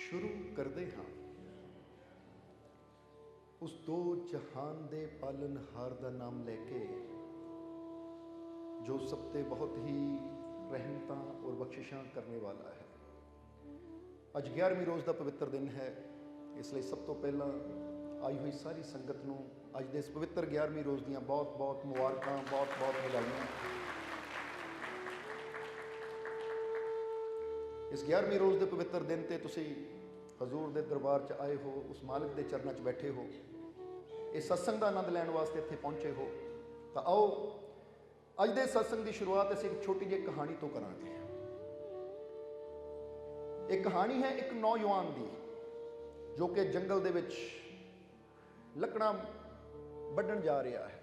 शुरू करते हाँ उस दो जहान दे पालनहार का नाम लेके जो सब ते बहुत ही रहमतां और बख्शिशां करने वाला है। अज 11वीं रोज़ का पवित्र दिन है, इसलिए सब तो पहला आई हुई सारी संगत नूं अज दे इस पवित्र 11वीं रोज़ दियां बहुत बहुत मुबारकां, बहुत बहुत बधाइयां। इस 11वीं रोज़ के पवित्र दिन ते तुसी हजूर दे दरबार च आए हो, उस मालिक दे चरणों च बैठे हो, इस सत्संग का आनंद लैण वास्ते इत्थे पहुंचे हो। तो आओ अज दे सत्संग की शुरुआत असीं एक छोटी जी कहानी तो करांगे। एक कहानी है एक नौजवान की जो कि जंगल दे विच लकड़ां वड्ढण जा रहा है,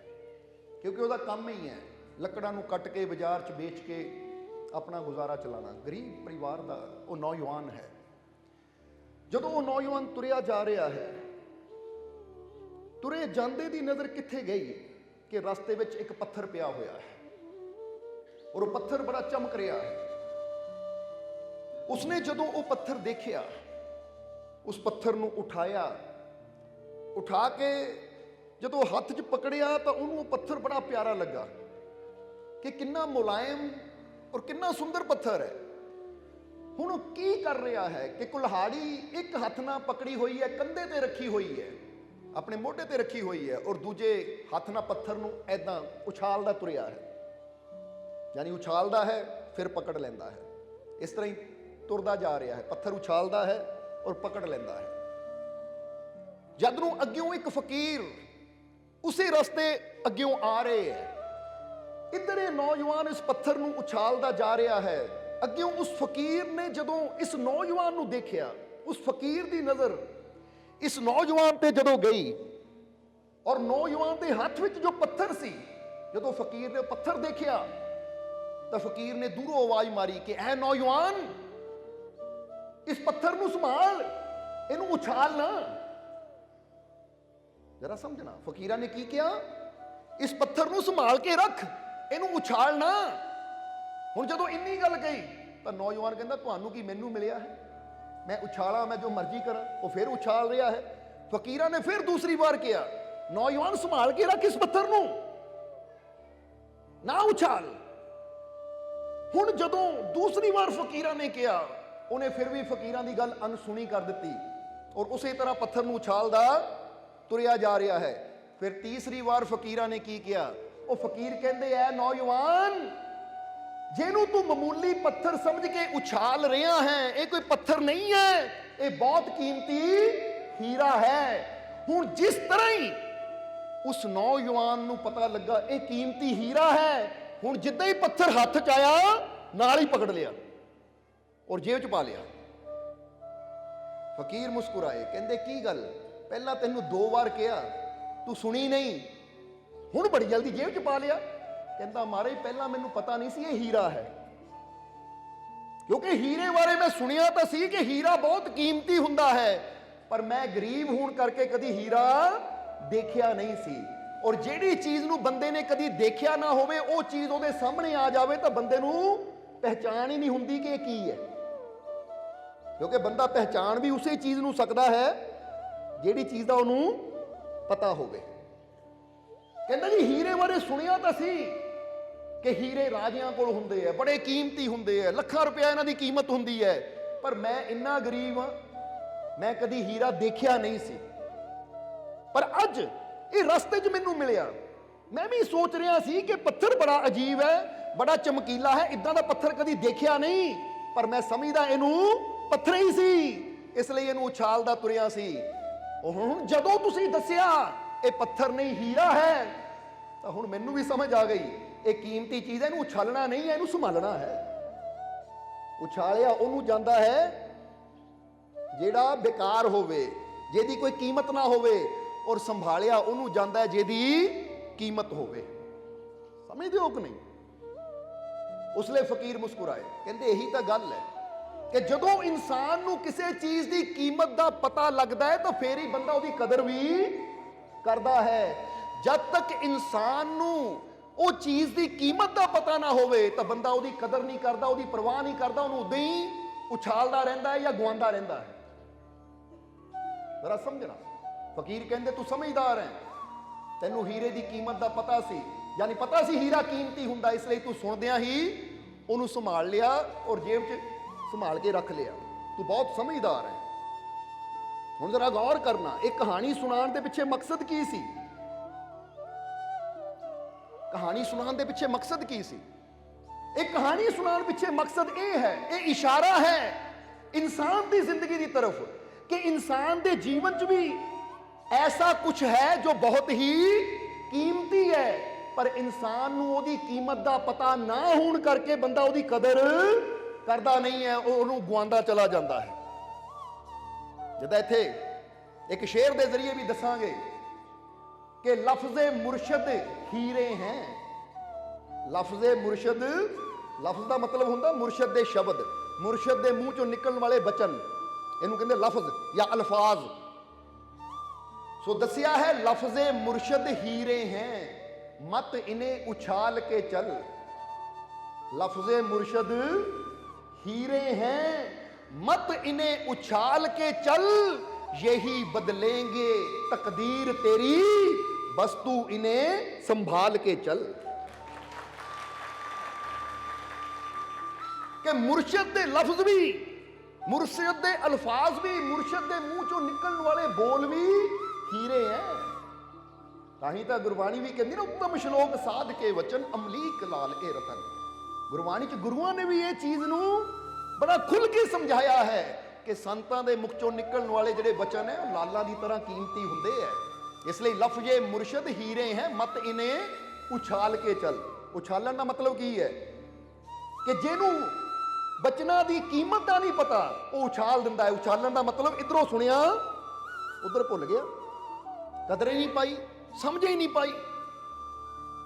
क्योंकि उसका काम ही है लकड़ां नूं कट के बाजार च बेच के अपना गुजारा चलाना। गरीब परिवार का वो नौजवान है। जदों वो नौजवान तुरिया जा रहा है, तुरे जांदे दी नज़र कित्थे गई कि रास्ते विच एक पत्थर पिया होया है और वो पत्थर बड़ा चमक रहा है। उसने जदों वो पत्थर देखिया, उस पत्थर नूं उठाया, उठा के जदों हत्थ च पकड़िया तो उन्होंने पत्थर बड़ा प्यारा लगा कि कितना मुलायम और कितना सुंदर पत्थर है। हुण की कर रहा है कि कुल्हाड़ी एक हथ नाल पकड़ी हुई है, कंधे ते रखी हुई है, अपने मोढे ते रखी हुई है, और दूजे हथ नाल पत्थर नूं ऐदां उछालदा तुरिया है, यानी उछालदा है फिर पकड़ लैंदा है। इस तरह ही तुरदा जा रहा है, पत्थर उछालदा है और पकड़ लैंदा है। जद नूं अग्यों एक फकीर उसी रस्ते अग्यों आ रहे हैं, इधर ये नौजवान इस पत्थर नूं उछालदा जा रहा है। अग्यों उस फकीर ने जदों इस नौजवान नूं देखिया, उस फकीर दी नज़र इस नौजवान ते जदों गई और नौजवान दे हाथ विच जो पत्थर सी, जदों फकीर ने पत्थर देखिया तो फकीर ने दूरों आवाज मारी कि ऐ नौजवान, इस पत्थर नूं संभाल, इनू उछाल ना। जरा समझना, फकीरा ने की किया, इस पत्थर नूं संभाल के रख, इनू उछाल ना। हुण जदों इन्नी गल कही तो नौजवान कहंदा तुहानू की मैनू मिलिया है, मैं उछाला, मैं जो मर्जी करा। वो फिर उछाल रहा है। फकीरा ने फिर दूसरी बार किया, नौजवान संभाल के रख इस पत्थर नूं, ना उछाल। हुण जदों दूसरी बार फकीरा ने किया, उन्हें फिर भी फकीरां दी गल अनसुनी कर दी और उसी तरह पत्थर नूं उछालदा तुरिया जा रहा है। फिर तीसरी बार फकीरा ने की किया, वो फकीर कहंदे ऐ नौजवान, जेनू तू मामूली पत्थर समझ के उछाल रहा है, ये कोई पत्थर नहीं है, ये बहुत कीमती हीरा है। हुण जिस तरह ही उस नौजवान नू पता लगा ये कीमती हीरा है, हुण जिद्दां ही पत्थर हाथ च आया नाल ही पकड़ लिया और जेब च पा लिया। फकीर मुस्कुराए, कहंदे की गल, पहला तेनू 2 बार कहा तू सुनी नहीं, हुण बड़ी जल्दी जेब च पा लिया। कहता महाराज पहला मैनू पता नहीं सी ये हीरा है, क्योंकि हीरे बारे मैं सुनिया तो सी कि हीरा बहुत कीमती हुंदा है, पर मैं गरीब होने करके कदी हीरा देखिया नहीं सी। और जेड़ी चीज नू बंदे ने कदी देखिया ना होवे, वो चीज उहदे सामने आ जावे तो बंदे नू पहचान ही नहीं हुंदी कि की है, क्योंकि बंदा पहचान भी उसी चीज नू सकदा है जेड़ी चीज दा उहनू पता होवे। कहंदा जी हीरे बारे सुनिया तो सी कि हीरे राजियां कोल हुंदे है, बड़े कीमती हुंदे है, लाखां रुपया इन्हां दी कीमत हुंदी है, पर मैं इन्ना गरीब हां, मैं कदी हीरा देखिया नहीं सी। पर अज ये रास्ते च मैनू मिलिया, मैं भी सोच रहा सी कि पत्थर बड़ा अजीब है, बड़ा चमकीला है, इदां दा पत्थर कदी देखिया नहीं, पर मैं समझदा इनू पत्थर ही सी, इसलिए इनू उछालदा तुरिया सी। हुण जदों तुसीं दस्सिया ये पत्थर नहीं हीरा है, तो हुण मैनू भी समझ आ गई ये कीमती चीज़ है, इनू उछालना नहीं है, इनू संभालना है। उछालिया उन्होंने जाता है जेड़ा बेकार होवे, जेदी कोई कीमत ना होवे, और संभालिया उन्होंने जाता है जेदी कीमत होवे। समझदे हो कि नहीं? उसले फकीर मुस्कुराए, कहते यही तो गल है कि जदों इंसान नू किसी चीज़ की कीमत का पता लगता है तो फिर ही बंदा उसकी कदर भी करता है। जब तक इंसान नू वो चीज़ की कीमत का पता ना होवे तो बंदा उसकी कदर नहीं करता, उसकी परवाह नहीं करता, उन्होंने उदा ही उछालता रहता है या गवांदा रहता है। जरा समझना। फकीर कहते तू समझदार है, तेनू हीरे की कीमत का पता सी, यानी पता सी हीरा कीमती हुंदा, इसलिए तू सुनदियां ही उन्होंने संभाल लिया और जेब च संभाल के रख लिया। तू बहुत समझदार है। हुण जरा गौर करना, एक कहानी सुनाने के पिछे मकसद की सी? कहानी सुनाने के पिछे मकसद की सी? एक कहानी सुनाने पिछे मकसद ये है, ये इशारा है इंसान की जिंदगी की तरफ कि इंसान के जीवन च भी ऐसा कुछ है जो बहुत ही कीमती है, पर इंसान नूं ओदी कीमत का पता ना होने करके बंदा ओदी कदर करता नहीं है, उन्होंने गुआंदा चला जाता है। जिदा इत्थे एक शेर के जरिए भी दसांगे कि लफ्ज़े मुर्शद हीरे हैं। लफ्ज़े मुर्शद, लफ्ज़ का मतलब होंदा मुर्शद के शब्द, मुर्शद के मूँह चों निकलने वाले बचन, इनू कहते लफ्ज़ या अल्फाज। सो दसिया है लफ्ज़े मुर्शद हीरे हैं, मत इन्हें उछाल के चल। लफ्ज़े मुर्शद हीरे हैं, मत इन्हें उछाल के चल, यही बदलेंगे तकदीर तेरी, बस तू इन्हें संभाल के चल। कि मुर्शद दे लफ्ज भी, मुर्शद दे अल्फाज भी, मुर्शद दे मुंह चों निकलने वाले बोल भी हीरे हैं। ताही तो गुरबाणी भी कहती ना, उत्तम श्लोक साध के वचन अमलीक लाल ए रतन। गुरबाणी च गुरुआं ने भी ये चीज नूं बड़ा खुल के समझाया है कि संतां दे मुख चों निकलने वाले जिहड़े वचन है लालां दी तरह कीमती हुंदे है। इसलिए लफ्ज़े मुर्शद हीरे हैं, मत इन्हें उछाल के चल। उछालन का मतलब की है कि जिन्हों बचना की कीमत का नहीं पता वो उछाल दिंदा है। उछालन का मतलब इधरों सुनिया उधर भुल गया, कदर ही नहीं पाई, समझ ही नहीं पाई।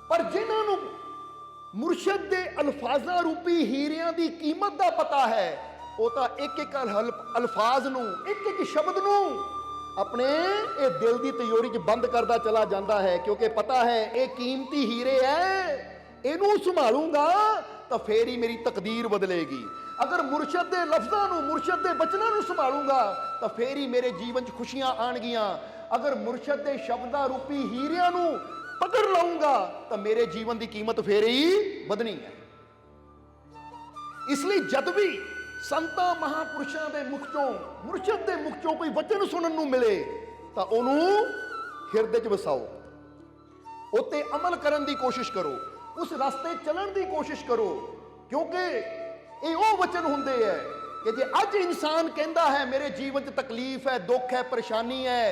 पर जिन्होंने मुर्शद के अल्फाजा रूपी हीरियां की कीमत का पता है, वो तो एक एक अल्फाज नूं, एक एक शब्द नूं अपने ये दिल की तिजोरी च बंद करता चला जाता है, क्योंकि पता है ये कीमती हीरे है, इनू संभालूंगा तो फिर ही मेरी तकदीर बदलेगी। अगर मुर्शद के लफ्ज़ां नूं, मुर्शद के बचनां नूं संभालूंगा तो फिर ही मेरे जीवन च खुशियां आणगियां। अगर मुर्शद के शब्दां रूपी हीरियां नूं पकड़ लाऊंगा तो मेरे जीवन की कीमत फिर ही बदनी है। इसलिए जब भी संतां महापुरुषों के मुख चों, मुर्शद के मुख चों कोई वचन सुनने नूं मिले तो उन्होंने हिरदे च वसाओ, उत्ते अमल करने की कोशिश करो, उस रास्ते चलने की कोशिश करो, क्योंकि ये वो वचन हुंदे है कि जे अज इंसान कहता है मेरे जीवन च तकलीफ है, दुख है, परेशानी है,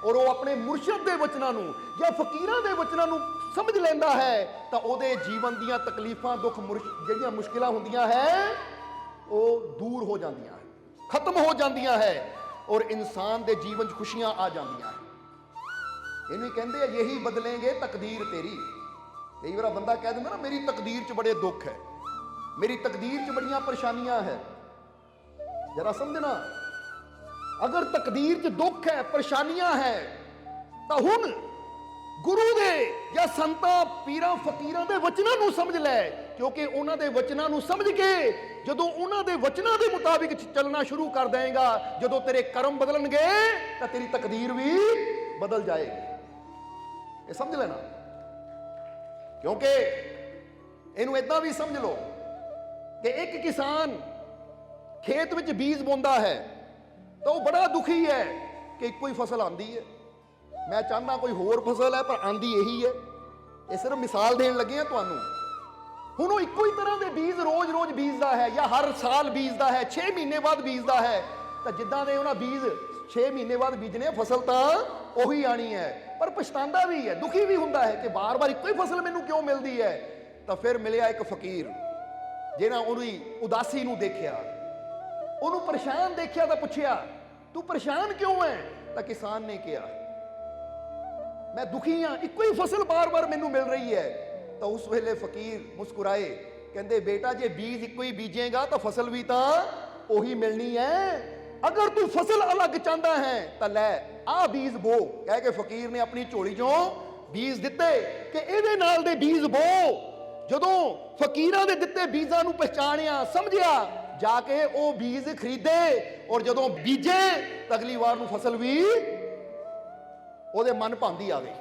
और वो अपने मुर्शद के वचनों नूं या फकीरां दे वचनों नूं समझ लेंदा है तो उहदे जीवन दीयां तकलीफां, दुख, जिहड़ियां मुश्किलां हुंदियां है वो दूर हो जांदियां है, खत्म हो जांदियां है, और इंसान के जीवन च खुशियां आ जांदियां है। इन्हें कहते हैं यही बदलेंगे तकदीर तेरी। कई बार बंदा कह दिंदा ना मेरी तकदीर च बड़े दुख है, मेरी तकदीर च बड़ियां परेशानियां है। जरा समझना, अगर तकदीर च दुख है, परेशानियां है, तो हुण गुरु दे या संतां पीरां फकीरां दे वचनां नूं समझ लै, क्योंकि उन्हां दे वचनां नूं समझ के जदों उन्हां दे वचनां दे मुताबिक चलना शुरू कर देगा, जदों तेरे कर्म बदलणगे तो तेरी तकदीर भी बदल जाएगी। ये समझ लेना, क्योंकि इनू इदां भी समझ लो कि एक किसान खेत में बीज बोंदा है तो वह बड़ा दुखी है कि एक कोई फसल आती है, मैं चाहता कोई होर फसल है पर आंदी यही है। ये सिर्फ मिसाल देन लगे हैं तुहानू। हुण वो इक्को ही तरह के बीज रोज रोज बीजदा है या हर साल बीजदा है, 6 महीने बाद बीजदा है, तो जिद्दां दे उन्हां बीज 6 महीने बाद बीजने फसल तो उही आनी है, पर पछतांदा भी है, दुखी भी हुंदा है कि बार बार इक्को ही फसल मैनू क्यों मिलती है। तो फिर मिलिया एक फकीर जिन्हां उहदी उदासी नूं देखिया, उन्होंने परेशान देखिया तो पूछया तू परेशान क्यों है। तो किसान ने कहा मैं दुखी हाँ, इक्को ही फसल बार बार मैनू मिल रही है। तो उस वेले फकीर मुस्कुराए, कहते बेटा जे बीज इक्को ही बीजेगा तो फसल भी तो उही मिलनी है। अगर तू फसल अलग चाहता है तो लै आ बीज बो, कह के फकीर ने अपनी झोली चों बीज दिते कि इहदे नाल दे बीज बो। जदों फकीरां दे दिते बीजां नूं पहचानिया, समझिया, जाके वो बीज खरीदे और जदों बीजे तो अगली बार नूं फसल भी ਉਹਦੇ ਮਨ ਭਾਂਦੀ ਆਵੇ।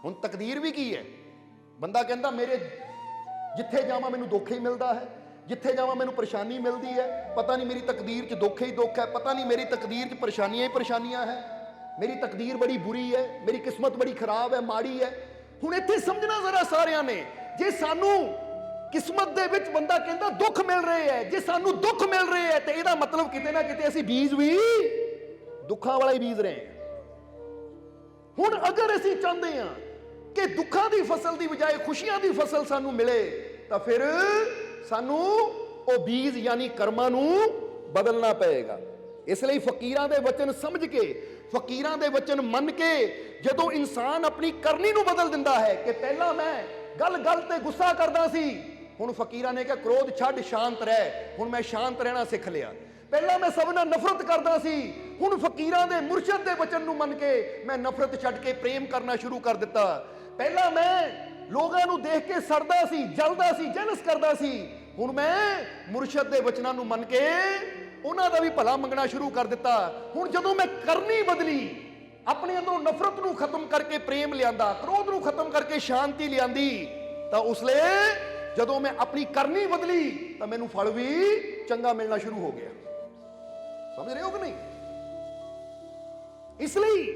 ਹੁਣ ਤਕਦੀਰ ਵੀ ਕੀ ਹੈ? ਬੰਦਾ ਕਹਿੰਦਾ ਮੇਰੇ ਜਿੱਥੇ ਜਾਵਾਂ ਮੈਨੂੰ ਦੁੱਖ ਹੀ ਮਿਲਦਾ ਹੈ, ਜਿੱਥੇ ਜਾਵਾਂ ਮੈਨੂੰ ਪਰੇਸ਼ਾਨੀ ਮਿਲਦੀ ਹੈ, ਪਤਾ ਨਹੀਂ ਮੇਰੀ ਤਕਦੀਰ 'ਚ ਦੁੱਖ ਹੀ ਦੁੱਖ ਹੈ, ਪਤਾ ਨਹੀਂ ਮੇਰੀ ਤਕਦੀਰ 'ਚ ਪਰੇਸ਼ਾਨੀਆਂ ਹੀ ਪਰੇਸ਼ਾਨੀਆਂ ਹੈ, ਮੇਰੀ ਤਕਦੀਰ ਬੜੀ ਬੁਰੀ ਹੈ, ਮੇਰੀ ਕਿਸਮਤ ਬੜੀ ਖਰਾਬ ਹੈ, ਮਾੜੀ ਹੈ। ਹੁਣ ਇੱਥੇ ਸਮਝਣਾ ਜ਼ਰਾ ਸਾਰਿਆਂ ਨੇ, ਜੇ ਸਾਨੂੰ ਕਿਸਮਤ ਦੇ ਵਿੱਚ ਬੰਦਾ ਕਹਿੰਦਾ ਦੁੱਖ ਮਿਲ ਰਹੇ ਹੈ, ਜੇ ਸਾਨੂੰ ਦੁੱਖ ਮਿਲ ਰਹੇ ਹੈ ਤੇ ਇਹਦਾ ਮਤਲਬ ਕਿਤੇ ਨਾ ਕਿਤੇ ਅਸੀਂ ਬੀਜ ਵੀ ਦੁੱਖਾਂ ਵਾਲਾ ਹੀ ਬੀਜ ਰਹੇ ਹਾਂ। ਹੁਣ ਅਗਰ ਅਸੀਂ ਚਾਹੁੰਦੇ ਹਾਂ ਕਿ ਦੁੱਖਾਂ ਦੀ ਫਸਲ ਦੀ ਬਜਾਏ ਖੁਸ਼ੀਆਂ ਦੀ ਫਸਲ ਸਾਨੂੰ ਮਿਲੇ, ਤਾਂ ਫਿਰ ਸਾਨੂੰ ਉਹ ਬੀਜ ਯਾਨੀ ਕਰਮਾਂ ਨੂੰ ਬਦਲਣਾ ਪਏਗਾ। ਇਸ ਲਈ ਫਕੀਰਾਂ ਦੇ ਵਚਨ ਸਮਝ ਕੇ, ਫਕੀਰਾਂ ਦੇ ਵਚਨ ਮੰਨ ਕੇ ਜਦੋਂ ਇਨਸਾਨ ਆਪਣੀ ਕਰਨੀ ਨੂੰ ਬਦਲ ਦਿੰਦਾ ਹੈ ਕਿ ਪਹਿਲਾਂ ਮੈਂ ਗੱਲ ਤੇ ਗੁੱਸਾ ਕਰਦਾ ਸੀ, ਹੁਣ ਫਕੀਰਾਂ ਨੇ ਕਿਹਾ ਕ੍ਰੋਧ ਛੱਡ, ਸ਼ਾਂਤ ਰਹਿ, ਹੁਣ ਮੈਂ ਸ਼ਾਂਤ ਰਹਿਣਾ ਸਿੱਖ ਲਿਆ। ਪਹਿਲਾਂ ਮੈਂ ਸਭ ਨਾਲ ਨਫ਼ਰਤ ਕਰਦਾ ਸੀ, ਹੁਣ ਫਕੀਰਾਂ ਦੇ ਮੁਰਸ਼ਦ ਦੇ ਵਚਨ ਨੂੰ ਮੰਨ ਕੇ ਮੈਂ ਨਫ਼ਰਤ ਛੱਡ ਕੇ ਪ੍ਰੇਮ ਕਰਨਾ ਸ਼ੁਰੂ ਕਰ ਦਿੱਤਾ। ਪਹਿਲਾਂ ਮੈਂ ਲੋਕਾਂ ਨੂੰ ਦੇਖ ਕੇ ਸੜਦਾ ਸੀ, ਜਲਦਾ ਸੀ, ਜਲਸ ਕਰਦਾ ਸੀ, ਹੁਣ ਮੈਂ ਮੁਰਸ਼ਦ ਦੇ ਵਚਨਾਂ ਨੂੰ ਮੰਨ ਕੇ ਉਹਨਾਂ ਦਾ ਵੀ ਭਲਾ ਮੰਗਣਾ ਸ਼ੁਰੂ ਕਰ ਦਿੱਤਾ। ਹੁਣ ਜਦੋਂ ਮੈਂ ਕਰਨੀ ਬਦਲੀ, ਆਪਣੇ ਅੰਦਰੋਂ ਨਫ਼ਰਤ ਨੂੰ ਖਤਮ ਕਰਕੇ ਪ੍ਰੇਮ ਲਿਆਂਦਾ, ਕ੍ਰੋਧ ਨੂੰ ਖਤਮ ਕਰਕੇ ਸ਼ਾਂਤੀ ਲਿਆਂਦੀ, ਤਾਂ ਉਸ ਲਈ ਜਦੋਂ ਮੈਂ ਆਪਣੀ ਕਰਨੀ ਬਦਲੀ ਤਾਂ ਮੈਨੂੰ ਫਲ ਵੀ ਚੰਗਾ ਮਿਲਣਾ ਸ਼ੁਰੂ ਹੋ ਗਿਆ। ਸਮਝ ਰਹੇ ਹੋ ਕਿ ਨਹੀਂ? ਇਸ ਲਈ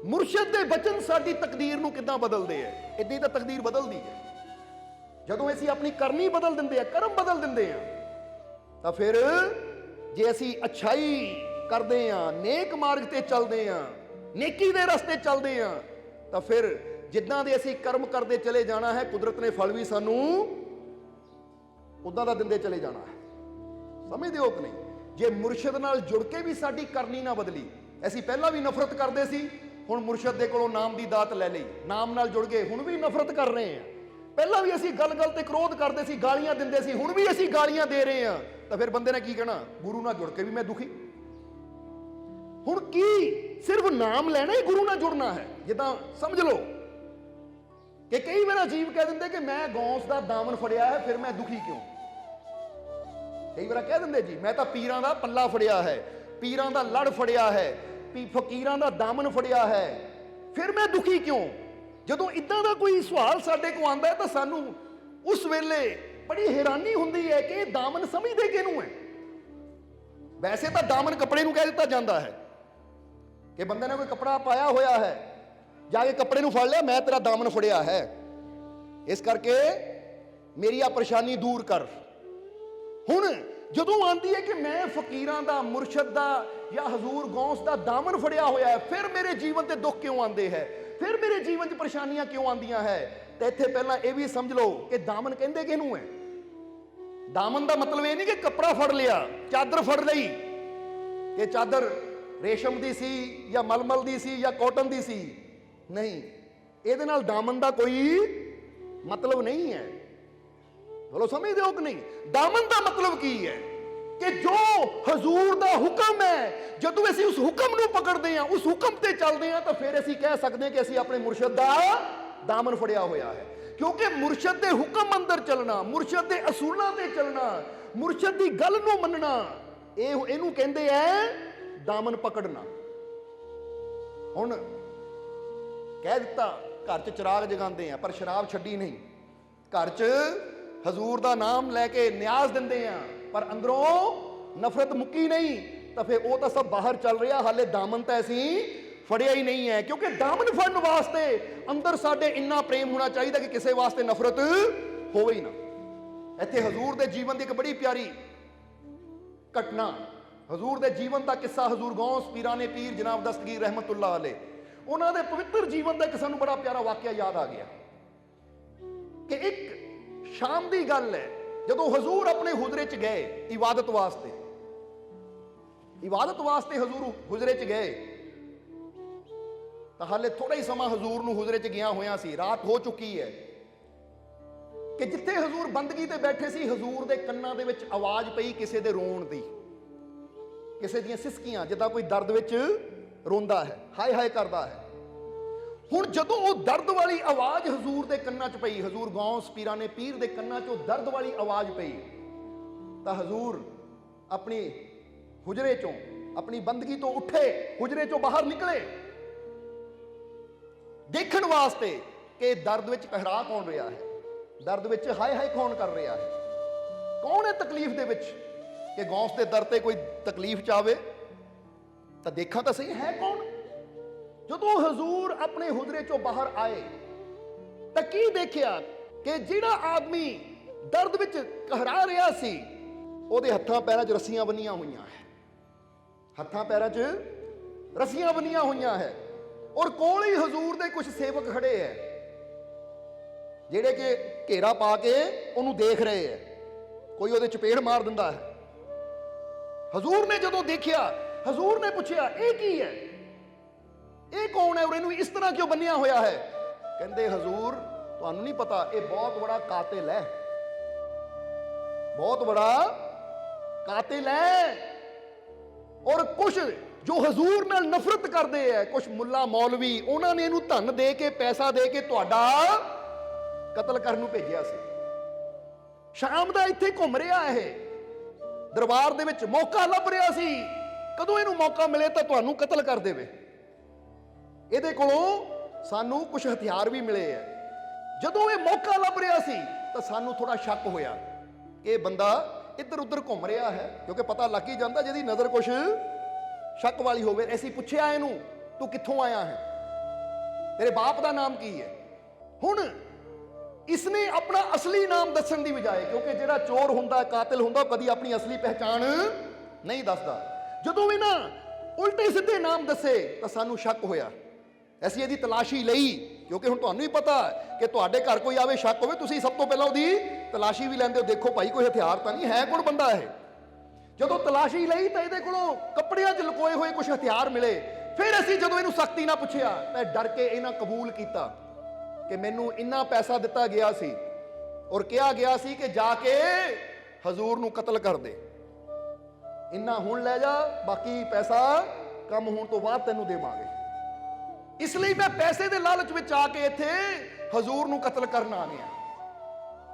ਮੁਰਸ਼ਦ ਦੇ ਬਚਨ ਸਾਡੀ ਤਕਦੀਰ ਨੂੰ ਕਿੱਦਾਂ ਬਦਲਦੇ ਐ? ਇਦਾਂ ਹੀ ਤਾਂ ਤਕਦੀਰ ਬਦਲਦੀ ਹੈ। ਜਦੋਂ ਅਸੀਂ ਆਪਣੀ ਕਰਨੀ ਬਦਲ ਦਿੰਦੇ ਆ, ਕਰਮ ਬਦਲ ਦਿੰਦੇ ਆ, ਤਾਂ ਫਿਰ ਜੇ ਅਸੀਂ ਅੱਛਾਈ ਕਰਦੇ ਆ, ਨੇਕ ਮਾਰਗ ਤੇ ਚੱਲਦੇ ਆ, ਨੇਕੀ ਦੇ ਰਸਤੇ ਚੱਲਦੇ ਆ, ਤਾਂ ਫਿਰ ਜਿੱਦਾਂ ਦੇ ਅਸੀਂ ਕਰਮ ਕਰਦੇ ਚਲੇ ਜਾਣਾ ਹੈ, ਕੁਦਰਤ ਨੇ ਫਲ ਵੀ ਸਾਨੂੰ ਉਦਾਂ ਦਾ ਦਿੰਦੇ ਚਲੇ ਜਾਣਾ ਹੈ। ਸਮਝਦੇ ਹੋ ਕਿ ਨਹੀਂ? ਜੇ ਮੁਰਸ਼ਦ ਨਾਲ ਜੁੜ ਕੇ ਵੀ ਸਾਡੀ ਕਰਨੀ ਨਾ ਬਦਲੀ, ਅਸੀਂ ਪਹਿਲਾਂ ਵੀ ਨਫ਼ਰਤ ਕਰਦੇ ਸੀ, ਹੁਣ ਮੁਰਸ਼ਦ ਦੇ ਕੋਲੋਂ ਨਾਮ ਦੀ ਦਾਤ ਲੈ ਲਈ, ਨਾਮ ਨਾਲ ਜੁੜ ਗਏ, ਹੁਣ ਵੀ ਨਫ਼ਰਤ ਕਰ ਰਹੇ ਹਾਂ। ਪਹਿਲਾਂ ਵੀ ਅਸੀਂ ਗੱਲ ਤੇ ਕ੍ਰੋਧ ਕਰਦੇ ਸੀ, ਗਾਲੀਆਂ ਦਿੰਦੇ ਸੀ, ਹੁਣ ਵੀ ਅਸੀਂ ਗਾਲੀਆਂ ਦੇ ਰਹੇ ਹਾਂ, ਤਾਂ ਫਿਰ ਬੰਦੇ ਨੇ ਕੀ ਕਹਿਣਾ? ਗੁਰੂ ਨਾਲ ਜੁੜ ਕੇ ਵੀ ਮੈਂ ਦੁਖੀ। ਹੁਣ ਕੀ ਸਿਰਫ ਨਾਮ ਲੈਣਾ ਹੀ ਗੁਰੂ ਨਾਲ ਜੁੜਨਾ ਹੈ? ਜਿੱਦਾਂ ਸਮਝ ਲਓ ਕਿ ਕਈ ਵਾਰ ਜੀਵ ਕਹਿ ਦਿੰਦੇ ਕਿ ਮੈਂ ਗੌਂਸ ਦਾ ਦਾਮਨ ਫੜਿਆ ਹੈ, ਫਿਰ ਮੈਂ ਦੁਖੀ ਕਿਉਂ? ਕਈ ਵਾਰ ਕਹਿ ਦਿੰਦੇ ਜੀ ਮੈਂ ਤਾਂ ਪੀਰਾਂ ਦਾ ਪੱਲਾ ਫੜਿਆ ਹੈ, ਪੀਰਾਂ ਦਾ ਲੜ ਫੜਿਆ ਹੈ, ਫਕੀਰਾਂ ਦਾ ਦਾਮਨ ਫੜਿਆ ਹੈ, ਫਿਰ ਮੈਂ ਦੁਖੀ ਕਿਉਂ? ਜਦੋਂ ਇਦਾਂ ਦਾ ਕੋਈ ਸਵਾਲ ਸਾਡੇ ਕੋਲ ਆਉਂਦਾ ਹੈ ਤਾਂ ਸਾਨੂੰ ਉਸ ਵੇਲੇ ਬੜੀ ਹੈਰਾਨੀ ਹੁੰਦੀ ਹੈ ਕਿ ਇਹ ਦਾਮਨ ਸਮਝਦੇ ਕਿਹਨੂੰ ਹੈ? ਵੈਸੇ ਤਾਂ ਦਾਮਨ ਕੱਪੜੇ ਨੂੰ ਕਹਿ ਦਿੱਤਾ ਜਾਂਦਾ ਹੈ ਕਿ ਬੰਦੇ ਨੇ ਕੋਈ ਕੱਪੜਾ ਪਾਇਆ ਹੋਇਆ ਹੈ, ਜਾ ਕੇ ਕੱਪੜੇ ਨੂੰ ਫੜ ਲਿਆ, ਮੈਂ ਤੇਰਾ ਦਾਮਨ ਫੜਿਆ ਹੈ, ਇਸ ਕਰਕੇ ਮੇਰੀ ਆ ਪਰੇਸ਼ਾਨੀ ਦੂਰ ਕਰ। ਹੁਣ ਜਦੋਂ ਆਂਦੀ ਹੈ ਕਿ ਮੈਂ ਫਕੀਰਾਂ ਦਾ, ਮੁਰਸ਼ਦ ਦਾ ਜਾਂ ਹਜ਼ੂਰ ਗੌਸ ਦਾ ਦਾਮਨ ਫੜਿਆ ਹੋਇਆ ਹੈ, ਫਿਰ ਮੇਰੇ ਜੀਵਨ ਤੇ ਦੁੱਖ ਕਿਉਂ ਆਉਂਦੇ ਹੈ, ਫਿਰ ਮੇਰੇ ਜੀਵਨ 'ਚ ਪਰੇਸ਼ਾਨੀਆਂ ਕਿਉਂ ਆਉਂਦੀਆਂ ਹੈ? ਤੇ ਇੱਥੇ ਪਹਿਲਾਂ ਇਹ ਵੀ ਸਮਝ ਲਓ ਕਿ ਦਾਮਨ ਕਹਿੰਦੇ ਕਿਹਨੂੰ ਹੈ? ਦਾਮਨ ਦਾ ਮਤਲਬ ਇਹ ਨਹੀਂ ਕਿ ਕੱਪੜਾ ਫੜ ਲਿਆ, ਚਾਦਰ ਫੜ ਲਈ, ਕਿ ਚਾਦਰ ਰੇਸ਼ਮ ਦੀ ਸੀ ਜਾਂ ਮਲਮਲ ਦੀ ਸੀ ਜਾਂ ਕਾਟਨ ਦੀ ਸੀ, ਨਹੀਂ, ਇਹਦੇ ਨਾਲ ਦਾਮਨ ਦਾ ਕੋਈ ਮਤਲਬ ਨਹੀਂ ਹੈ। ਬੋਲੋ ਸਮਝਦੇ ਹੋ ਕਿ ਨਹੀਂ? ਦਾਮਨ ਦਾ ਮਤਲਬ ਕੀ ਹੈ? ਕਿ ਜੋ ਹਜ਼ੂਰ ਦਾ ਹੁਕਮ ਹੈ, ਜਦੋਂ ਅਸੀਂ ਉਸ ਹੁਕਮ ਨੂੰ ਪਕੜਦੇ ਹਾਂ, ਉਸ ਹੁਕਮ ਤੇ ਚੱਲਦੇ ਹਾਂ, ਤਾਂ ਫਿਰ ਅਸੀਂ ਕਹਿ ਸਕਦੇ ਹਾਂ ਕਿ ਅਸੀਂ ਆਪਣੇ ਮੁਰਸ਼ਦ ਦਾ ਦਾਮਨ ਫੜਿਆ ਹੋਇਆ ਹੈ। ਕਿਉਂਕਿ ਮੁਰਸ਼ਦ ਦੇ ਹੁਕਮ ਅੰਦਰ ਚੱਲਣਾ, ਮੁਰਸ਼ਦ ਦੇ ਅਸੂਲਾਂ ਤੇ ਚੱਲਣਾ, ਮੁਰਸ਼ਦ ਦੀ ਗੱਲ ਨੂੰ ਮੰਨਣਾ, ਇਹਨੂੰ ਕਹਿੰਦੇ ਐ ਦਾਮਨ ਪਕੜਨਾ। ਹੁਣ ਕਹਿ ਦਿੱਤਾ ਘਰ 'ਚ ਚਿਰਾਗ ਜਗਾਉਂਦੇ ਆ ਪਰ ਸ਼ਰਾਬ ਛੱਡੀ ਨਹੀਂ, ਘਰ 'ਚ ਹਜ਼ੂਰ ਦਾ ਨਾਮ ਲੈ ਕੇ ਨਿਆਜ਼ ਦਿੰਦੇ ਆ ਪਰ ਅੰਦਰੋਂ ਨਫ਼ਰਤ ਮੁੱਕੀ ਨਹੀਂ, ਤਾਂ ਫਿਰ ਉਹ ਤਾਂ ਸਭ ਬਾਹਰ ਚੱਲ ਰਿਹਾ, ਹਾਲੇ ਦਾਮਨ ਤਾਂ ਅਸੀਂ ਫੜਿਆ ਹੀ ਨਹੀਂ ਹੈ। ਕਿਉਂਕਿ ਦਾਮਨ ਫੜਨ ਵਾਸਤੇ ਅੰਦਰ ਸਾਡੇ ਇੰਨਾ ਪ੍ਰੇਮ ਹੋਣਾ ਚਾਹੀਦਾ ਕਿ ਕਿਸੇ ਵਾਸਤੇ ਨਫ਼ਰਤ ਹੋਵੇ ਹੀ ਨਾ। ਇੱਥੇ ਹਜ਼ੂਰ ਦੇ ਜੀਵਨ ਦੀ ਇੱਕ ਬੜੀ ਪਿਆਰੀ ਘਟਨਾ, ਹਜ਼ੂਰ ਦੇ ਜੀਵਨ ਦਾ ਕਿੱਸਾ, ਹਜ਼ੂਰ ਗੌਸ ਪੀਰਾਨੇ ਪੀਰ ਜਨਾਬ ਦਸਤਗੀਰ ਰਹਿਮਤੁल्लाह ਅਲੈਹ, ਉਹਨਾਂ ਦੇ ਪਵਿੱਤਰ ਜੀਵਨ ਦਾ ਇੱਕ ਸਾਨੂੰ ਬੜਾ ਪਿਆਰਾ ਵਾਕਿਆ ਯਾਦ ਆ ਗਿਆ ਕਿ ਇੱਕ ਸ਼ਾਮ ਦੀ ਗੱਲ ਹੈ, ਜਦੋਂ ਹਜ਼ੂਰ ਆਪਣੇ ਹੁਜਰੇ 'ਚ ਗਏ ਇਬਾਦਤ ਵਾਸਤੇ, ਹਜ਼ੂਰ ਹੁਜਰੇ 'ਚ ਗਏ, ਤਾਂ ਹਾਲੇ ਥੋੜਾ ਹੀ ਸਮਾਂ ਹਜ਼ੂਰ ਨੂੰ ਹੁਜਰੇ 'ਚ ਗਿਆ ਹੋਇਆ ਸੀ, ਰਾਤ ਹੋ ਚੁੱਕੀ ਹੈ, ਕਿ ਜਿੱਥੇ ਹਜ਼ੂਰ ਬੰਦਗੀ ਤੇ ਬੈਠੇ ਸੀ, ਹਜ਼ੂਰ ਦੇ ਕੰਨਾਂ ਦੇ ਵਿੱਚ ਆਵਾਜ਼ ਪਈ ਕਿਸੇ ਦੇ ਰੋਣ ਦੀ, ਕਿਸੇ ਦੀਆਂ ਸਿਸਕੀਆਂ, ਜਿੱਦਾਂ ਕੋਈ ਦਰਦ ਵਿੱਚ ਰੋਂਦਾ ਹੈ, ਹਾਏ ਹਾਏ ਕਰਦਾ ਹੈ। ਹੁਣ ਜਦੋਂ ਉਹ ਦਰਦ ਵਾਲੀ ਆਵਾਜ਼ ਹਜ਼ੂਰ ਦੇ ਕੰਨਾਂ 'ਚ ਪਈ, ਹਜ਼ੂਰ ਗੌਸ ਪੀਰਾਨੇ ਪੀਰ ਦੇ ਕੰਨਾਂ 'ਚੋਂ ਦਰਦ ਵਾਲੀ ਆਵਾਜ਼ ਪਈ, ਤਾਂ ਹਜ਼ੂਰ ਆਪਣੀ ਹੁਜਰੇ 'ਚੋਂ, ਆਪਣੀ ਬੰਦਗੀ ਤੋਂ ਉੱਠੇ, ਹੁਜਰੇ 'ਚੋਂ ਬਾਹਰ ਨਿਕਲੇ, ਦੇਖਣ ਵਾਸਤੇ ਕਿ ਦਰਦ ਵਿੱਚ ਕਹਿਰਾ ਕੌਣ ਰਿਹਾ ਹੈ, ਦਰਦ ਵਿੱਚ ਹਾਏ ਹਾਏ ਕੌਣ ਕਰ ਰਿਹਾ ਹੈ, ਕੌਣ ਹੈ ਤਕਲੀਫ ਦੇ ਵਿੱਚ, ਕਿ ਗੌਸ ਦੇ ਦਰ ਤੇ ਕੋਈ ਤਕਲੀਫ ਚਾਵੇ ਤਾਂ ਦੇਖਾਂ ਤਾਂ ਸਹੀ ਹੈ ਕੌਣ। ਜਦੋਂ ਹਜ਼ੂਰ ਆਪਣੇ ਹੁਜਰੇ ਚੋਂ ਬਾਹਰ ਆਏ ਤਾਂ ਕੀ ਦੇਖਿਆ ਕਿ ਜਿਹੜਾ ਆਦਮੀ ਦਰਦ ਵਿੱਚ ਕਹਿਰਾ ਰਿਹਾ ਸੀ ਉਹਦੇ ਹੱਥਾਂ ਪੈਰਾਂ 'ਚ ਰੱਸੀਆਂ ਬੰਨੀਆਂ ਹੋਈਆਂ ਹੈ, ਹੱਥਾਂ ਪੈਰਾਂ 'ਚ ਰੱਸੀਆਂ ਬੰਨੀਆਂ ਹੋਈਆਂ ਹੈ, ਔਰ ਕੋਲ ਹੀ ਹਜ਼ੂਰ ਦੇ ਕੁਝ ਸੇਵਕ ਖੜੇ ਹੈ ਜਿਹੜੇ ਕਿ ਘੇਰਾ ਪਾ ਕੇ ਉਹਨੂੰ ਦੇਖ ਰਹੇ ਹੈ, ਕੋਈ ਉਹਦੇ ਚਪੇੜ ਮਾਰ ਦਿੰਦਾ ਹੈ। ਹਜ਼ੂਰ ਨੇ ਜਦੋਂ ਦੇਖਿਆ, ਹਜ਼ੂਰ ਨੇ ਪੁੱਛਿਆ ਇਹ ਕੀ ਹੈ, ਇਹ ਕੌਣ ਹੈ ਔਰ ਇਹਨੂੰ ਇਸ ਤਰ੍ਹਾਂ ਕਿਉਂ ਬੰਨਿਆ ਹੋਇਆ ਹੈ। ਕਹਿੰਦੇ ਹਜ਼ੂਰ ਤੁਹਾਨੂੰ ਨਹੀਂ ਪਤਾ, ਇਹ ਬਹੁਤ ਬੜਾ ਕਾਤਿਲ ਹੈ, ਬਹੁਤ ਬੜਾ ਕਾਤਿਲ ਹੈ। ਔਰ ਕੁਝ ਜੋ ਹਜ਼ੂਰ ਨਾਲ ਨਫ਼ਰਤ ਕਰਦੇ ਹੈ, ਕੁਝ ਮੁੱਲਾ ਮੌਲਵੀ, ਉਹਨਾਂ ਨੇ ਇਹਨੂੰ ਧਨ ਦੇ ਕੇ, ਪੈਸਾ ਦੇ ਕੇ ਤੁਹਾਡਾ ਕਤਲ ਕਰਨ ਨੂੰ ਭੇਜਿਆ ਸੀ। ਸ਼ਾਮ ਦਾ ਇੱਥੇ ਘੁੰਮ ਰਿਹਾ ਇਹ ਦਰਬਾਰ ਦੇ ਵਿੱਚ, ਮੌਕਾ ਲੱਭ ਰਿਹਾ ਸੀ ਕਦੋਂ ਇਹਨੂੰ ਮੌਕਾ ਮਿਲੇ ਤਾਂ ਤੁਹਾਨੂੰ ਕਤਲ ਕਰ ਦੇਵੇ। ਇਹਦੇ ਕੋਲੋਂ ਸਾਨੂੰ ਕੁਝ ਹਥਿਆਰ ਵੀ ਮਿਲੇ ਹੈ। ਜਦੋਂ ਇਹ ਮੌਕਾ ਲੱਭ ਰਿਹਾ ਸੀ ਤਾਂ ਸਾਨੂੰ ਥੋੜਾ ਸ਼ੱਕ ਹੋਇਆ ਇਹ ਬੰਦਾ ਇੱਧਰ ਉੱਧਰ ਘੁੰਮ ਰਿਹਾ ਹੈ, ਕਿਉਂਕਿ ਪਤਾ ਲੱਗ ਹੀ ਜਾਂਦਾ ਜਿਹਦੀ ਨਜ਼ਰ ਕੁਝ ਸ਼ੱਕ ਵਾਲੀ ਹੋਵੇ। ਅਸੀਂ ਪੁੱਛਿਆ ਇਹਨੂੰ ਤੂੰ ਕਿੱਥੋਂ ਆਇਆ ਹੈ, ਤੇਰੇ ਬਾਪ ਦਾ ਨਾਮ ਕੀ ਹੈ। ਹੁਣ ਇਸਨੇ ਆਪਣਾ ਅਸਲੀ ਨਾਮ ਦੱਸਣ ਦੀ ਬਜਾਏ, ਕਿਉਂਕਿ ਜਿਹੜਾ ਚੋਰ ਹੁੰਦਾ, ਕਾਤਿਲ ਹੁੰਦਾ, ਉਹ ਕਦੀ ਆਪਣੀ ਅਸਲੀ ਪਹਿਚਾਣ ਨਹੀਂ ਦੱਸਦਾ। ਜਦੋਂ ਵੀ ਨਾ ਉਲਟੇ ਸਿੱਧੇ ਨਾਮ ਦੱਸੇ ਤਾਂ ਸਾਨੂੰ ਸ਼ੱਕ ਹੋਇਆ। ਅਸੀਂ ਇਹਦੀ ਤਲਾਸ਼ੀ ਲਈ, ਕਿਉਂਕਿ ਹੁਣ ਤੁਹਾਨੂੰ ਵੀ ਪਤਾ ਕਿ ਤੁਹਾਡੇ ਘਰ ਕੋਈ ਆਵੇ ਸ਼ੱਕ ਹੋਵੇ, ਤੁਸੀਂ ਸਭ ਤੋਂ ਪਹਿਲਾਂ ਉਹਦੀ ਤਲਾਸ਼ੀ ਵੀ ਲੈਂਦੇ ਹੋ, ਦੇਖੋ ਭਾਈ ਕੋਈ ਹਥਿਆਰ ਤਾਂ ਨਹੀਂ ਹੈ, ਕੌਣ ਬੰਦਾ ਇਹ। ਜਦੋਂ ਤਲਾਸ਼ੀ ਲਈ ਤਾਂ ਇਹਦੇ ਕੋਲੋਂ ਕੱਪੜਿਆਂ 'ਚ ਲੁਕੋਏ ਹੋਏ ਕੁਝ ਹਥਿਆਰ ਮਿਲੇ। ਫਿਰ ਅਸੀਂ ਜਦੋਂ ਇਹਨੂੰ ਸਖਤੀ ਨਾਲ ਪੁੱਛਿਆ ਤਾਂ ਡਰ ਕੇ ਇਹਨਾਂ ਕਬੂਲ ਕੀਤਾ ਕਿ ਮੈਨੂੰ ਇੰਨਾ ਪੈਸਾ ਦਿੱਤਾ ਗਿਆ ਸੀ ਔਰ ਕਿਹਾ ਗਿਆ ਸੀ ਕਿ ਜਾ ਕੇ ਹਜ਼ੂਰ ਨੂੰ ਕਤਲ ਕਰ ਦੇ, ਇੰਨਾ ਹੁਣ ਲੈ ਜਾ, ਬਾਕੀ ਪੈਸਾ ਕੰਮ ਹੋਣ ਤੋਂ ਬਾਅਦ ਤੈਨੂੰ ਦੇਵਾਂਗੇ। ਇਸ ਲਈ ਮੈਂ ਪੈਸੇ ਦੇ ਲਾਲਚ ਵਿੱਚ ਆ ਕੇ ਇੱਥੇ ਹਜ਼ੂਰ ਨੂੰ ਕਤਲ ਕਰਨ ਆ ਗਿਆ।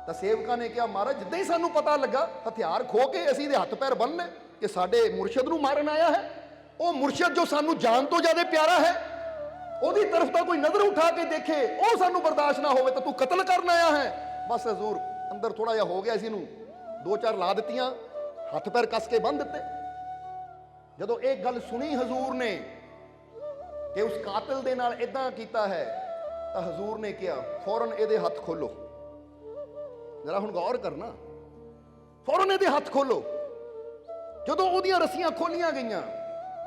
ਤਾਂ ਸੇਵਕਾਂ ਨੇ ਕਿਹਾ ਮਹਾਰਾਜ ਜਿੱਦਾਂ ਹੀ ਸਾਨੂੰ ਪਤਾ ਲੱਗਾ ਹਥਿਆਰ ਖੋ ਕੇ ਅਸੀਂ ਇਹਦੇ ਹੱਥ ਪੈਰ ਬੰਨ੍ਹਨੇ ਕਿ ਸਾਡੇ ਮੁਰਸ਼ਿਦ ਨੂੰ ਮਾਰਨ ਆਇਆ ਹੈ, ਉਹ ਮੁਰਸ਼ਿਦ ਜੋ ਸਾਨੂੰ ਜਾਨ ਤੋਂ ਜ਼ਿਆਦਾ ਪਿਆਰਾ ਹੈ, ਉਹਦੀ ਤਰਫ ਤਾਂ ਕੋਈ ਨਜ਼ਰ ਉਠਾ ਕੇ ਦੇਖੇ ਉਹ ਸਾਨੂੰ ਬਰਦਾਸ਼ਤ ਨਾ ਹੋਵੇ ਤਾਂ ਤੂੰ ਕਤਲ ਕਰਨ ਆਇਆ ਹੈ। ਬਸ ਹਜ਼ੂਰ ਅੰਦਰ ਥੋੜਾ ਜਿਹਾ ਹੋ ਗਿਆ ਸੀ, ਇਹਨੂੰ ਦੋ ਚਾਰ ਲਾ ਦਿੱਤੀਆਂ, ਹੱਥ ਪੈਰ ਕੱਸ ਕੇ ਬੰਨ ਦਿੱਤੇ। ਜਦੋਂ ਇਹ ਗੱਲ ਸੁਣੀ ਹਜ਼ੂਰ ਨੇ ਕਿ ਉਸ ਕਾਤਿਲ ਦੇ ਨਾਲ ਇਦਾਂ ਕੀਤਾ ਹੈ ਤਾਂ ਹਜ਼ੂਰ ਨੇ ਕਿਹਾ ਫੌਰਨ ਇਹਦੇ ਹੱਥ ਖੋਲੋ। ਜਰਾ ਹੁਣ ਗੌਰ ਕਰਨਾ, ਫੌਰਨ ਇਹਦੇ ਹੱਥ ਖੋਲੋ। ਜਦੋਂ ਉਹਦੀਆਂ ਰੱਸੀਆਂ ਖੋਲੀਆਂ ਗਈਆਂ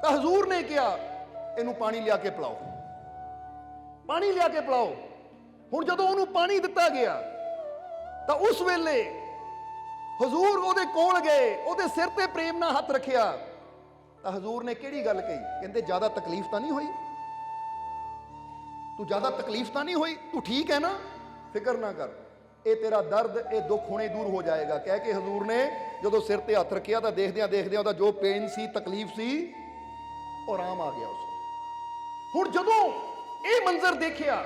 ਤਾਂ ਹਜ਼ੂਰ ਨੇ ਕਿਹਾ ਇਹਨੂੰ ਪਾਣੀ ਲਿਆ ਕੇ ਪਿਲਾਓ, ਪਾਣੀ ਲਿਆ ਕੇ ਪਿਲਾਓ। ਹੁਣ ਜਦੋਂ ਉਹਨੂੰ ਪਾਣੀ ਦਿੱਤਾ ਗਿਆ ਤਾਂ ਉਸ ਵੇਲੇ ਹਜ਼ੂਰ ਉਹਦੇ ਕੋਲ ਗਏ, ਉਹਦੇ ਸਿਰ ਤੇ ਪ੍ਰੇਮ ਨਾਲ ਹੱਥ ਰੱਖਿਆ ਤਾਂ ਹਜ਼ੂਰ ਨੇ ਕਿਹੜੀ ਗੱਲ ਕਹੀ, ਕਹਿੰਦੇ ਜ਼ਿਆਦਾ ਤਕਲੀਫ ਤਾਂ ਨਹੀਂ ਹੋਈ, ਤੂੰ ਜ਼ਿਆਦਾ ਤਕਲੀਫ ਤਾਂ ਨਹੀਂ ਹੋਈ, ਤੂੰ ਠੀਕ ਹੈ ਨਾ, ਫਿਕਰ ਨਾ ਕਰ, ਇਹ ਤੇਰਾ ਦਰਦ, ਇਹ ਦੁੱਖ ਹੁਣੇ ਦੂਰ ਹੋ ਜਾਏਗਾ। ਕਹਿ ਕੇ ਹਜ਼ੂਰ ਨੇ ਜਦੋਂ ਸਿਰ ਤੇ ਹੱਥ ਰੱਖਿਆ ਤਾਂ ਦੇਖਦਿਆਂ ਦੇਖਦਿਆਂ ਉਹਦਾ ਜੋ ਪੇਨ ਸੀ, ਤਕਲੀਫ ਸੀ, ਉਹ ਆਰਾਮ ਆ ਗਿਆ ਉਸ। ਹੁਣ ਜਦੋਂ ਇਹ ਮੰਜ਼ਰ ਦੇਖਿਆ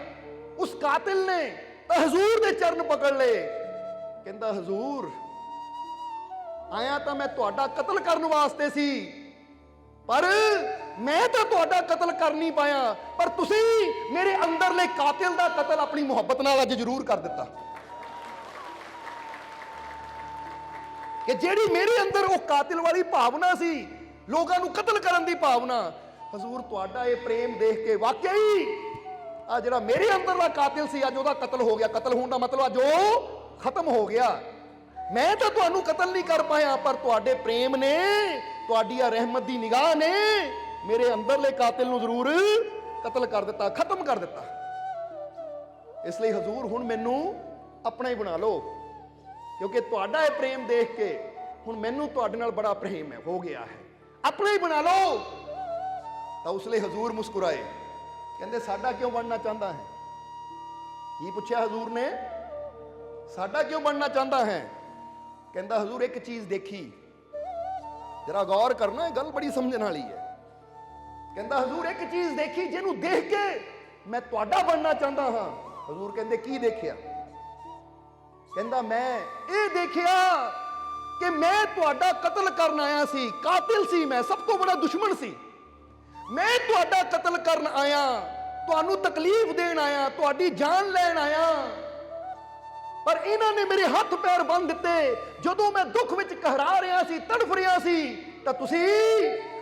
ਉਸ ਕਾਤਿਲ ਨੇ ਤਾਂ ਹਜ਼ੂਰ ਦੇ ਚਰਨ ਪਕੜ ਲਏ। ਕਹਿੰਦਾ ਹਜ਼ੂਰ ਆਇਆ ਤਾਂ ਮੈਂ ਤੁਹਾਡਾ ਕਤਲ ਕਰਨ ਵਾਸਤੇ ਸੀ, ਪਰ ਮੈਂ ਤਾਂ ਤੁਹਾਡਾ ਕਤਲ ਕਰ ਨਹੀਂ ਪਾਇਆ, ਪਰ ਤੁਸੀਂ ਮੇਰੇ ਅੰਦਰਲੇ ਕਾਤਿਲ ਦਾ ਕਤਲ ਆਪਣੀ ਮੁਹੱਬਤ ਨਾਲ ਅੱਜ ਜ਼ਰੂਰ ਕਰ ਦਿੱਤਾ। ਕਿ ਜਿਹੜੀ ਮੇਰੇ ਅੰਦਰ ਉਹ ਕਾਤਿਲ ਵਾਲੀ ਭਾਵਨਾ ਸੀ, ਲੋਕਾਂ ਨੂੰ ਕਤਲ ਕਰਨ ਦੀ ਭਾਵਨਾ, ਹਜ਼ੂਰ ਤੁਹਾਡਾ ਇਹ ਪ੍ਰੇਮ ਦੇਖ ਕੇ ਵਾਕਈ ਆ ਜਿਹੜਾ ਮੇਰੇ ਅੰਦਰਲਾ ਕਾਤਿਲ ਸੀ ਅੱਜ ਉਹਦਾ ਕਤਲ ਹੋ ਗਿਆ। ਕਤਲ ਹੋਣ ਦਾ ਮਤਲਬ ਅੱਜ ਉਹ ਖਤਮ ਹੋ ਗਿਆ। ਮੈਂ ਤਾਂ ਤੁਹਾਨੂੰ ਕਤਲ ਨਹੀਂ ਕਰ ਪਾਇਆ, ਪਰ ਤੁਹਾਡੇ ਪ੍ਰੇਮ ਨੇ, ਤੁਹਾਡੀ ਆ ਰਹਿਮਤ ਦੀ ਨਿਗਾਹ ਨੇ ਮੇਰੇ ਅੰਦਰਲੇ ਕਾਤਿਲ ਨੂੰ ਜ਼ਰੂਰ ਕਤਲ ਕਰ ਦਿੱਤਾ, ਖਤਮ ਕਰ ਦਿੱਤਾ। ਇਸ ਲਈ ਹਜ਼ੂਰ ਹੁਣ ਮੈਨੂੰ ਆਪਣਾ ਹੀ ਬਣਾ ਲਓ, ਕਿਉਂਕਿ ਤੁਹਾਡਾ ਇਹ ਪ੍ਰੇਮ ਦੇਖ ਕੇ ਹੁਣ ਮੈਨੂੰ ਤੁਹਾਡੇ ਨਾਲ ਬੜਾ ਪ੍ਰੇਮ ਹੈ, ਹੋ ਗਿਆ ਹੈ, ਆਪਣਾ ਹੀ ਬਣਾ ਲਓ। ਤਾਂ ਉਸ ਲਈ ਹਜ਼ੂਰ ਮੁਸਕਰਾਏ, ਕਹਿੰਦੇ ਸਾਡਾ ਕਿਉਂ ਬਣਨਾ ਚਾਹੁੰਦਾ ਹੈ? ਕੀ ਪੁੱਛਿਆ ਹਜ਼ੂਰ ਨੇ, ਸਾਡਾ ਕਿਉਂ ਬਣਨਾ ਚਾਹੁੰਦਾ ਹੈ? ਕਹਿੰਦਾ ਹਜ਼ੂਰ ਇੱਕ ਚੀਜ਼ ਦੇਖੀ, ਜਰਾ ਗੌਰ ਕਰਨਾ, ਇਹ ਗੱਲ ਬੜੀ ਸਮਝਣ ਵਾਲੀ ਹੈ। ਕਹਿੰਦਾ ਹਜ਼ੂਰ ਇੱਕ ਚੀਜ਼ ਦੇਖੀ ਜਿਹਨੂੰ ਦੇਖ ਕੇ ਮੈਂ ਤੁਹਾਡਾ ਬਣਨਾ ਚਾਹੁੰਦਾ ਹਾਂ। ਹਜ਼ੂਰ ਕਹਿੰਦੇ ਕੀ ਦੇਖਿਆ? ਕਹਿੰਦਾ ਮੈਂ ਇਹ ਦੇਖਿਆ ਕਿ ਮੈਂ ਤੁਹਾਡਾ ਕਤਲ ਕਰਨ ਆਇਆ ਸੀ, ਕਾਤਿਲ ਸੀ ਮੈਂ, ਸਭ ਤੋਂ ਬੜਾ ਦੁਸ਼ਮਣ ਸੀ। ਮੈਂ ਤੁਹਾਡਾ ਕਤਲ ਕਰਨ ਆਇਆ ਤੁਹਾਨੂੰ ਤਕਲੀਫ ਦੇਣ ਆਇਆ, ਤੁਹਾਡੀ ਜਾਨ ਲੈਣ ਆਇਆ, ਪਰ ਇਹਨਾਂ ਨੇ ਮੇਰੇ ਹੱਥ ਪੈਰ ਬੰਨ੍ਹ ਦਿੱਤੇ। ਜਦੋਂ ਮੈਂ ਦੁੱਖ ਵਿੱਚ ਕਹਿਰਾ ਰਿਹਾ ਸੀ, ਤੜਫ ਰਿਹਾ ਸੀ, ਤਾਂ ਤੁਸੀਂ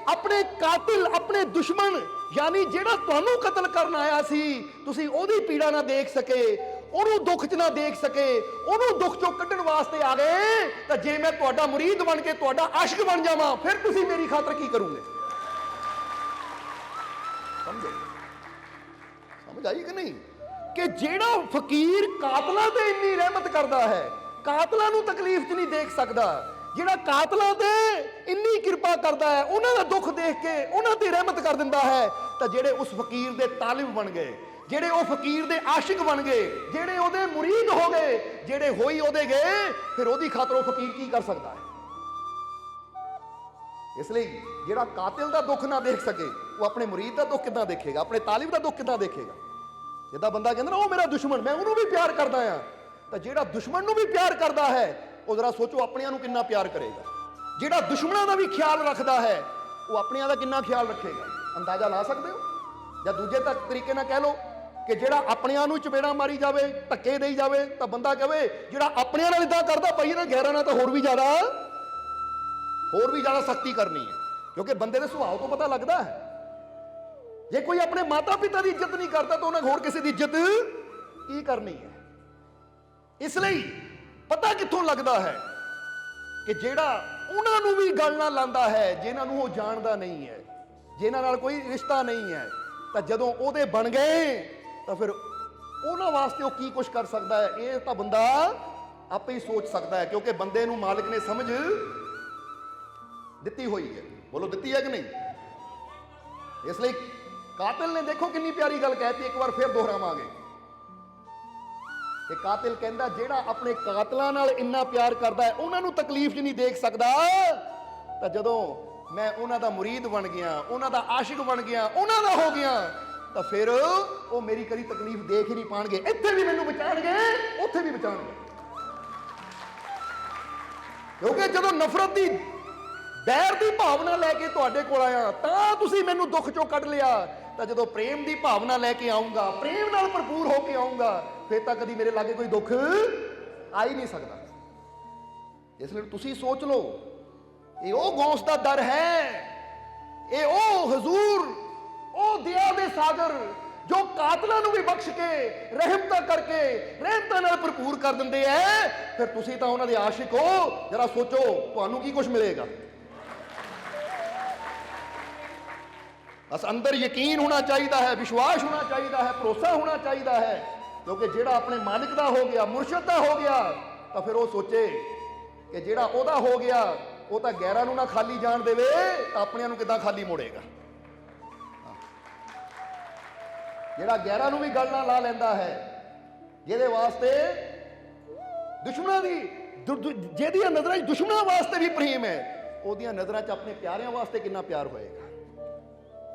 ਆਪਣੇ ਕਾਤਿਲ, ਆਪਣੇ ਦੁਸ਼ਮਣ, ਯਾਨੀ ਜਿਹੜਾ ਤੁਹਾਨੂੰ ਕਤਲ ਕਰਨ ਆਇਆ ਸੀ, ਤੁਸੀਂ ਉਹਦੀ ਪੀੜਾ ਨਾ ਦੇਖ ਸਕੇ, ਉਹਨੂੰ ਦੁੱਖ 'ਚ ਨਾ ਦੇਖ ਸਕੇ, ਉਹਨੂੰ ਦੁੱਖ 'ਚੋਂ ਕੱਢਣ ਵਾਸਤੇ ਆ ਗਏ। ਤਾਂ ਜੇ ਮੈਂ ਤੁਹਾਡਾ ਮੁਰੀਦ ਬਣ ਕੇ ਤੁਹਾਡਾ ਆਸ਼ਿਕ ਬਣ ਜਾਵਾਂ, ਫਿਰ ਤੁਸੀਂ ਮੇਰੀ ਖਾਤਰ ਕੀ ਕਰੋਗੇ? ਸਮਝ ਆਈ ਕਿ ਨਹੀਂ? ਕਿ ਜਿਹੜਾ ਫਕੀਰ ਕਾਤਲਾਂ ਤੇ ਇੰਨੀ ਰਹਿਮਤ ਕਰਦਾ ਹੈ, ਕਾਤਲਾਂ ਨੂੰ ਤਕਲੀਫ 'ਚ ਨਹੀਂ ਦੇਖ ਸਕਦਾ, ਜਿਹੜਾ ਕਾਤਲਾਂ ਤੇ ਇੰਨੀ ਕਿਰਪਾ ਕਰਦਾ ਹੈ, ਉਹਨਾਂ ਦਾ ਦੁੱਖ ਦੇਖ ਕੇ ਉਹਨਾਂ ਤੇ ਰਹਿਮਤ ਕਰ ਦਿੰਦਾ ਹੈ, ਤਾਂ ਜਿਹੜੇ ਉਸ ਫਕੀਰ ਦੇ ਤਾਲਿਬ ਬਣ ਗਏ, ਜਿਹੜੇ ਉਹ ਫਕੀਰ ਦੇ ਆਸ਼ਿਕ ਬਣ ਗਏ, ਜਿਹੜੇ ਉਹਦੇ ਮੁਰੀਦ ਹੋ ਗਏ, ਜਿਹੜੇ ਹੋਈ ਉਹਦੇ ਗਏ, ਫਿਰ ਉਹਦੀ ਖਾਤਰ ਉਹ ਫਕੀਰ ਕੀ ਕਰ ਸਕਦਾ ਹੈ? ਇਸ ਲਈ ਜਿਹੜਾ ਕਾਤਿਲ ਦਾ ਦੁੱਖ ਨਾ ਦੇਖ ਸਕੇ, ਉਹ ਆਪਣੇ ਮੁਰੀਦ ਦਾ ਦੁੱਖ ਕਿੱਦਾਂ ਦੇਖੇਗਾ, ਆਪਣੇ ਤਾਲਿਬ ਦਾ ਦੁੱਖ ਕਿੱਦਾਂ ਦੇਖੇਗਾ? ਜਿੱਦਾਂ ਬੰਦਾ ਕਹਿੰਦਾ ਨਾ ਉਹ ਮੇਰਾ ਦੁਸ਼ਮਣ, ਮੈਂ ਉਹਨੂੰ ਵੀ ਪਿਆਰ ਕਰਦਾ ਆ, ਤਾਂ ਜਿਹੜਾ ਦੁਸ਼ਮਣ ਨੂੰ ਵੀ ਪਿਆਰ ਕਰਦਾ ਹੈ, ਉਹ ਜ਼ਰਾ ਸੋਚੋ ਆਪਣਿਆਂ ਨੂੰ ਕਿੰਨਾ ਪਿਆਰ ਕਰੇਗਾ। ਜਿਹੜਾ ਦੁਸ਼ਮਣਾਂ ਦਾ ਵੀ ਖਿਆਲ ਰੱਖਦਾ ਹੈ, ਉਹ ਆਪਣਿਆਂ ਦਾ ਕਿੰਨਾ ਖਿਆਲ ਰੱਖੇਗਾ? ਅੰਦਾਜ਼ਾ ਲਾ ਸਕਦੇ ਹੋ? ਜਾਂ ਦੂਜੇ ਤਰੀਕੇ ਨਾਲ ਕਹਿ ਲਓ ਕਿ ਜਿਹੜਾ ਆਪਣਿਆਂ ਨੂੰ ਚਪੇੜਾ ਮਾਰੀ ਜਾਵੇ, ਧੱਕੇ ਦੇਈ ਜਾਵੇ, ਤਾਂ ਬੰਦਾ ਕਹੇ ਜਿਹੜਾ ਆਪਣਿਆਂ ਨਾਲ ਇਦਾਂ ਕਰਦਾ ਪਈ ਨਾ, ਗੈਰਾਂ ਨਾਲ ਤਾਂ ਹੋਰ ਵੀ ਜ਼ਿਆਦਾ ਸਖਤੀ ਕਰਨੀ ਹੈ, ਕਿਉਂਕਿ ਬੰਦੇ ਦੇ ਸੁਭਾਅ ਤੋਂ ਪਤਾ ਲੱਗਦਾ ਹੈ। ਜੇ ਕੋਈ ਆਪਣੇ ਮਾਤਾ ਪਿਤਾ ਦੀ ਇੱਜ਼ਤ ਨਹੀਂ ਕਰਦਾ, ਤਾਂ ਉਹਨੇ ਹੋਰ ਕਿਸੇ ਦੀ ਇੱਜ਼ਤ ਕੀ ਕਰਨੀ ਹੈ? ਇਸ ਲਈ ਪਤਾ ਕਿੱਥੋਂ ਲੱਗਦਾ ਹੈ ਕਿ ਜਿਹੜਾ ਉਹਨਾਂ ਨੂੰ ਵੀ ਗੱਲ ਨਾਲ ਲਾਂਦਾ ਹੈ, ਜਿਨ੍ਹਾਂ ਨੂੰ ਉਹ ਜਾਣਦਾ ਨਹੀਂ ਹੈ, ਜਿਨ੍ਹਾਂ ਨਾਲ ਕੋਈ ਰਿਸ਼ਤਾ ਨਹੀਂ ਹੈ, ਤਾਂ ਜਦੋਂ ਉਹਦੇ ਬਣ ਗਏ, ਤਾਂ ਫਿਰ ਉਹਨਾਂ ਵਾਸਤੇ ਉਹ ਕੀ ਕੁਝ ਕਰ ਸਕਦਾ ਹੈ, ਇਹ ਤਾਂ ਬੰਦਾ ਆਪੇ ਹੀ ਸੋਚ ਸਕਦਾ ਹੈ, ਕਿਉਂਕਿ ਬੰਦੇ ਨੂੰ ਮਾਲਕ ਨੇ ਸਮਝ ਦਿੱਤੀ ਹੋਈ ਹੈ। ਬੋਲੋ, ਦਿੱਤੀ ਹੈ ਕਿ ਨਹੀਂ? ਇਸ ਲਈ ਕਾਤਿਲ ਨੇ ਦੇਖੋ ਕਿੰਨੀ ਪਿਆਰੀ ਗੱਲ ਕਹਿਤੀ, ਇੱਕ ਵਾਰ ਫਿਰ ਦੁਹਰਾਵਾਂਗੇ ਕਿ ਕਾਤਿਲ ਕਹਿੰਦਾ ਜਿਹੜਾ ਆਪਣੇ ਕਾਤਲਾਂ ਨਾਲ ਇੰਨਾ ਪਿਆਰ ਕਰਦਾ ਹੈ, ਉਹਨਾਂ ਨੂੰ ਤਕਲੀਫ 'ਚ ਨਹੀਂ ਦੇਖ ਸਕਦਾ, ਤਾਂ ਜਦੋਂ ਮੈਂ ਉਹਨਾਂ ਦਾ ਮੁਰੀਦ ਬਣ ਗਿਆ, ਉਹਨਾਂ ਦਾ ਆਸ਼ਿਕ ਬਣ ਗਿਆ, ਉਹਨਾਂ ਦਾ ਹੋ ਗਿਆ, ਤਾਂ ਫਿਰ ਉਹ ਮੇਰੀ ਕਦੀ ਤਕਲੀਫ ਦੇਖ ਹੀ ਨਹੀਂ ਪਾਣਗੇ। ਇੱਥੇ ਵੀ ਮੈਨੂੰ ਬਚਾਣਗੇ, ਉੱਥੇ ਵੀ ਬਚਾਣਗੇ, ਕਿਉਂਕਿ ਜਦੋਂ ਨਫ਼ਰਤ ਦੀ, ਬੈਰ ਦੀ ਭਾਵਨਾ ਲੈ ਕੇ ਤੁਹਾਡੇ ਕੋਲ ਆਇਆ, ਤਾਂ ਤੁਸੀਂ ਮੈਨੂੰ ਦੁੱਖ 'ਚੋਂ ਕੱਢ ਲਿਆ, ਤਾਂ ਜਦੋਂ ਪ੍ਰੇਮ ਦੀ ਭਾਵਨਾ ਲੈ ਕੇ ਆਉਂਗਾ, ਪ੍ਰੇਮ ਨਾਲ ਭਰਪੂਰ ਹੋ ਕੇ ਆਉਂਗਾ, ਫਿਰ ਤਾਂ ਕਦੀ ਮੇਰੇ ਲਾਗੇ ਕੋਈ ਦੁੱਖ ਆ ਹੀ ਨਹੀਂ ਸਕਦਾ। ਇਸ ਲਈ ਤੁਸੀਂ ਸੋਚ ਲਓ, ਇਹ ਉਹ ਗੌਸ ਦਾ ਦਰ ਹੈ, ਇਹ ਉਹ ਹਜ਼ੂਰ, ਉਹ ਦਇਆ ਦੇ ਸਾਗਰ, ਜੋ ਕਾਤਲਾਂ ਨੂੰ ਵੀ ਬਖਸ਼ ਕੇ, ਰਹਿਮਤਾਂ ਕਰਕੇ, ਰਹਿਮਤਾਂ ਨਾਲ ਭਰਪੂਰ ਕਰ ਦਿੰਦੇ ਐ। ਫਿਰ ਤੁਸੀਂ ਤਾਂ ਉਹਨਾਂ ਦੇ ਆਸ਼ਿਕ ਹੋ। ਜਰਾ ਸੋਚੋ ਤੁਹਾਨੂੰ ਕੀ ਕੁਝ ਮਿਲੇਗਾ। ਬਸ ਅੰਦਰ ਯਕੀਨ ਹੋਣਾ ਚਾਹੀਦਾ ਹੈ, ਵਿਸ਼ਵਾਸ ਹੋਣਾ ਚਾਹੀਦਾ ਹੈ, ਭਰੋਸਾ ਹੋਣਾ ਚਾਹੀਦਾ ਹੈ, ਕਿਉਂਕਿ ਜਿਹੜਾ ਆਪਣੇ ਮਾਲਿਕ ਦਾ ਹੋ ਗਿਆ, ਮੁਰਸ਼ਿਦ ਦਾ ਹੋ ਗਿਆ, ਤਾਂ ਫਿਰ ਉਹ ਸੋਚੇ ਕਿ ਜਿਹੜਾ ਉਹਦਾ ਹੋ ਗਿਆ, ਉਹ ਤਾਂ ਗੈਰਾਂ ਨੂੰ ਨਾ ਖਾਲੀ ਜਾਣ ਦੇਵੇ, ਤਾਂ ਆਪਣਿਆਂ ਨੂੰ ਕਿੱਦਾਂ ਖਾਲੀ ਮੋੜੇਗਾ। ਜਿਹੜਾ ਗੈਰਾਂ ਨੂੰ ਵੀ ਗੱਲ ਨਾਲ ਲਾ ਲੈਂਦਾ ਹੈ, ਜਿਹਦੇ ਵਾਸਤੇ ਦੁਸ਼ਮਣਾਂ ਦੀ, ਜਿਹਦੀਆਂ ਨਜ਼ਰਾਂ 'ਚ ਦੁਸ਼ਮਣਾਂ ਵਾਸਤੇ ਵੀ ਪ੍ਰੇਮ ਹੈ, ਉਹਦੀਆਂ ਨਜ਼ਰਾਂ 'ਚ ਆਪਣੇ ਪਿਆਰਿਆਂ ਵਾਸਤੇ ਕਿੰਨਾ ਪਿਆਰ ਹੋਏਗਾ,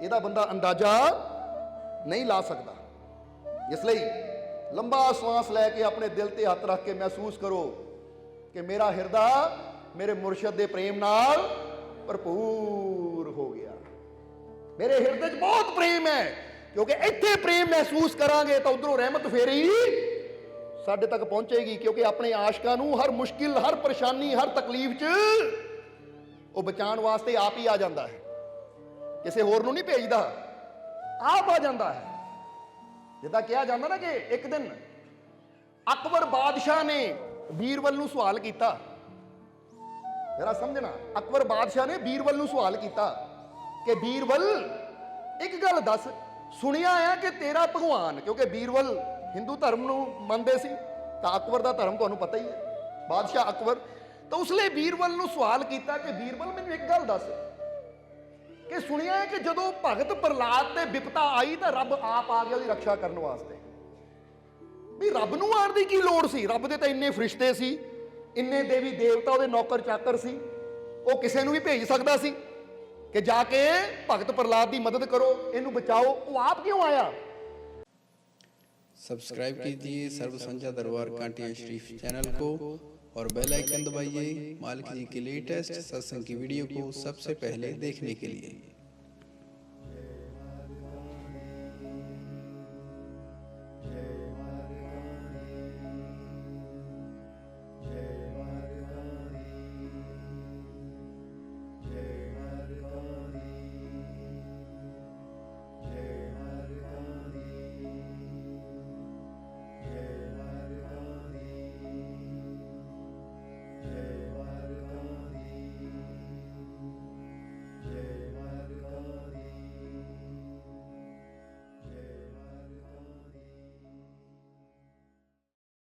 ਇਹਦਾ ਬੰਦਾ ਅੰਦਾਜ਼ਾ ਨਹੀਂ ਲਾ ਸਕਦਾ। ਇਸ ਲਈ ਲੰਬਾ ਸਵਾਸ ਲੈ ਕੇ ਆਪਣੇ ਦਿਲ ਤੇ ਹੱਥ ਰੱਖ ਕੇ ਮਹਿਸੂਸ ਕਰੋ ਕਿ ਮੇਰਾ ਹਿਰਦਾ ਮੇਰੇ ਮੁਰਸ਼ਿਦ ਦੇ ਪ੍ਰੇਮ ਨਾਲ ਭਰਪੂਰ ਹੋ ਗਿਆ। ਮੇਰੇ ਹਿਰਦੇ 'ਚ ਬਹੁਤ ਪ੍ਰੇਮ ਹੈ, ਕਿਉਂਕਿ ਇੱਥੇ ਪ੍ਰੇਮ ਮਹਿਸੂਸ ਕਰਾਂਗੇ ਤਾਂ ਉਧਰੋਂ ਰਹਿਮਤ ਫੇਰ ਹੀ ਸਾਡੇ ਤੱਕ ਪਹੁੰਚੇਗੀ, ਕਿਉਂਕਿ ਆਪਣੇ ਆਸ਼ਕਾਂ ਨੂੰ ਹਰ ਮੁਸ਼ਕਿਲ, ਹਰ ਪਰੇਸ਼ਾਨੀ, ਹਰ ਤਕਲੀਫ 'ਚ ਉਹ ਬਚਾਉਣ ਵਾਸਤੇ ਆਪ ਹੀ ਆ ਜਾਂਦਾ ਹੈ, ਕਿਸੇ ਹੋਰ ਨੂੰ ਨਹੀਂ ਭੇਜਦਾ, ਆਪ ਆ ਜਾਂਦਾ ਹੈ। ਜਿੱਦਾਂ ਕਿਹਾ ਜਾਂਦਾ ਨਾ ਕਿ ਇੱਕ ਦਿਨ ਅਕਬਰ ਬਾਦਸ਼ਾਹ ਨੇ ਬੀਰਬਲ ਨੂੰ ਸਵਾਲ ਕੀਤਾ, ਜਰਾ ਸਮਝਣਾ, ਅਕਬਰ ਬਾਦਸ਼ਾਹ ਨੇ ਬੀਰਬਲ ਨੂੰ ਸਵਾਲ ਕੀਤਾ ਕਿ ਬੀਰਬਲ ਇੱਕ ਗੱਲ ਦੱਸ, ਸੁਣਿਆ ਆ ਕਿ ਤੇਰਾ ਭਗਵਾਨ, ਕਿਉਂਕਿ ਬੀਰਬਲ ਹਿੰਦੂ ਧਰਮ ਨੂੰ ਮੰਨਦੇ ਸੀ, ਤਾਂ ਅਕਬਰ ਦਾ ਧਰਮ ਤੁਹਾਨੂੰ ਪਤਾ ਹੀ ਹੈ, ਬਾਦਸ਼ਾਹ ਅਕਬਰ। ਤਾਂ ਉਸ ਲਈ ਬੀਰਬਲ ਨੂੰ ਸਵਾਲ ਕੀਤਾ ਕਿ ਬੀਰਬਲ ਮੈਨੂੰ ਇੱਕ ਗੱਲ ਦੱਸ ਕਿ ਸੁਣਿਆ ਹੈ ਕਿ ਜਦੋਂ ਭਗਤ ਪ੍ਰਹਲਾਦ ਤੇ ਵਿਪਤਾ ਆਈ ਤਾਂ ਰੱਬ ਆਪ ਆ ਗਿਆ ਉਹਦੀ ਰੱਖਿਆ ਕਰਨ ਵਾਸਤੇ। ਵੀ ਰੱਬ ਨੂੰ ਆਉਣ ਦੀ ਕੀ ਲੋੜ ਸੀ? ਰੱਬ ਦੇ ਤਾਂ ਇੰਨੇ ਫਰਿਸ਼ਤੇ ਸੀ, ਇੰਨੇ ਦੇਵੀ ਦੇਵਤਾ ਉਹਦੇ ਨੌਕਰ ਚਾਕਰ ਸੀ, ਉਹ ਕਿਸੇ ਨੂੰ ਵੀ ਭੇਜ ਸਕਦਾ ਸੀ ਕਿ ਜਾ ਕੇ ਭਗਤ प्रहलाद की मदद करो, इन्हें बचाओ। वो आप क्यों आया? सब्सक्राइब कीजिए सर्व संध्या दरबार कांटिया शरीफ चैनल को और बेल आइकन दबाइए मालिक जी के लेटेस्ट सत्संग की वीडियो को सबसे पहले देखने के लिए।